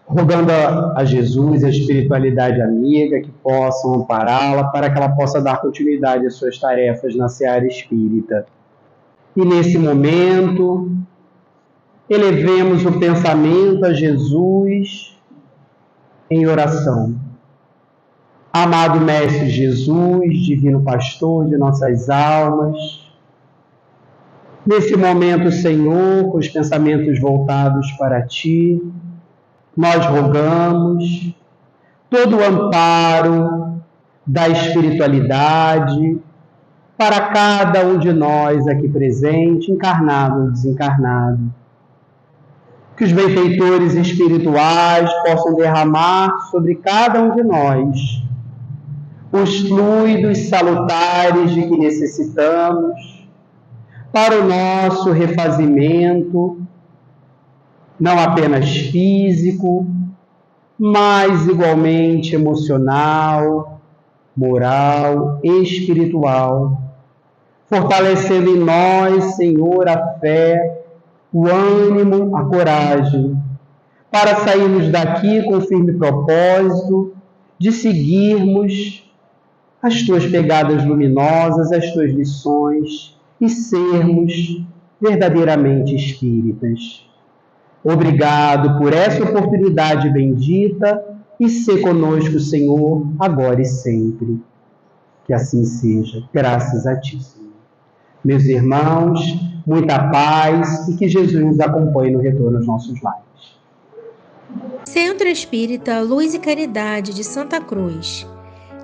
rogando a Jesus e a espiritualidade amiga que possam ampará-la para que ela possa dar continuidade às suas tarefas na seara espírita. E nesse momento, elevemos o pensamento a Jesus em oração. Amado Mestre Jesus, Divino Pastor de nossas almas, nesse momento, Senhor, com os pensamentos voltados para Ti, nós rogamos todo o amparo da espiritualidade para cada um de nós aqui presente, encarnado ou desencarnado. Que os benfeitores espirituais possam derramar sobre cada um de nós os fluidos salutares de que necessitamos para o nosso refazimento, não apenas físico, mas igualmente emocional, moral e espiritual, fortalecendo em nós, Senhor, a fé, o ânimo, a coragem, para sairmos daqui com o firme propósito de seguirmos as Tuas pegadas luminosas, as Tuas lições e sermos verdadeiramente espíritas. Obrigado por essa oportunidade bendita e ser conosco, Senhor, agora e sempre. Que assim seja. Graças a Ti, Senhor. Meus irmãos, muita paz e que Jesus nos acompanhe no retorno aos nossos lares. Centro Espírita Luz e Caridade de Santa Cruz.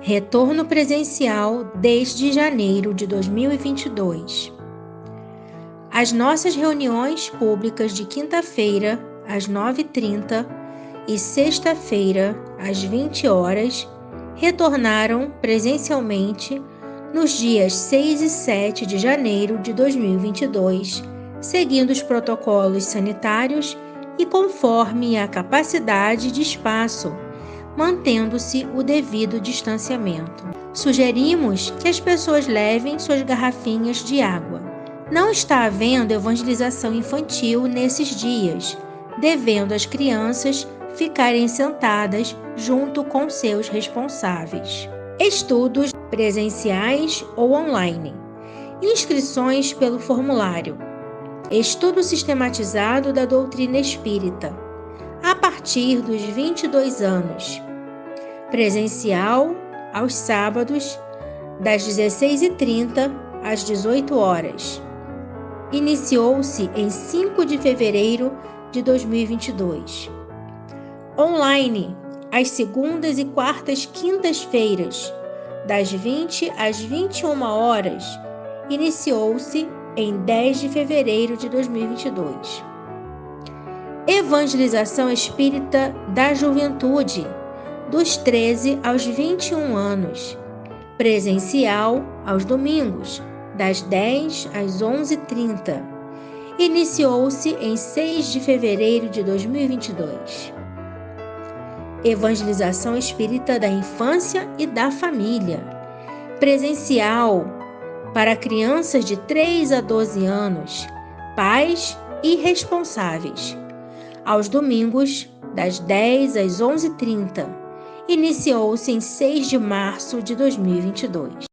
Retorno presencial desde janeiro de 2022. As nossas reuniões públicas de quinta-feira, às 9h30, e sexta-feira, às 20 horas, retornaram presencialmente nos dias 6 e 7 de janeiro de 2022, seguindo os protocolos sanitários e conforme a capacidade de espaço, mantendo-se o devido distanciamento. Sugerimos que as pessoas levem suas garrafinhas de água. Não está havendo evangelização infantil nesses dias, devendo as crianças ficarem sentadas junto com seus responsáveis. Estudos presenciais ou online. Inscrições pelo formulário. Estudo sistematizado da doutrina espírita, a partir dos 22 anos. Presencial aos sábados, das 16h30 às 18 horas. Iniciou-se em 5 de fevereiro de 2022. Online, às segundas e quartas quintas-feiras, das 20 às 21 horas. Iniciou-se em 10 de fevereiro de 2022. Evangelização espírita da juventude, dos 13 aos 21 anos. Presencial aos domingos, das 10 às 11h30. Iniciou-se em 6 de fevereiro de 2022. Evangelização espírita da infância e da família. Presencial para crianças de 3 a 12 anos, pais e responsáveis. Aos domingos, das 10 às 11h30. Iniciou-se em 6 de março de 2022.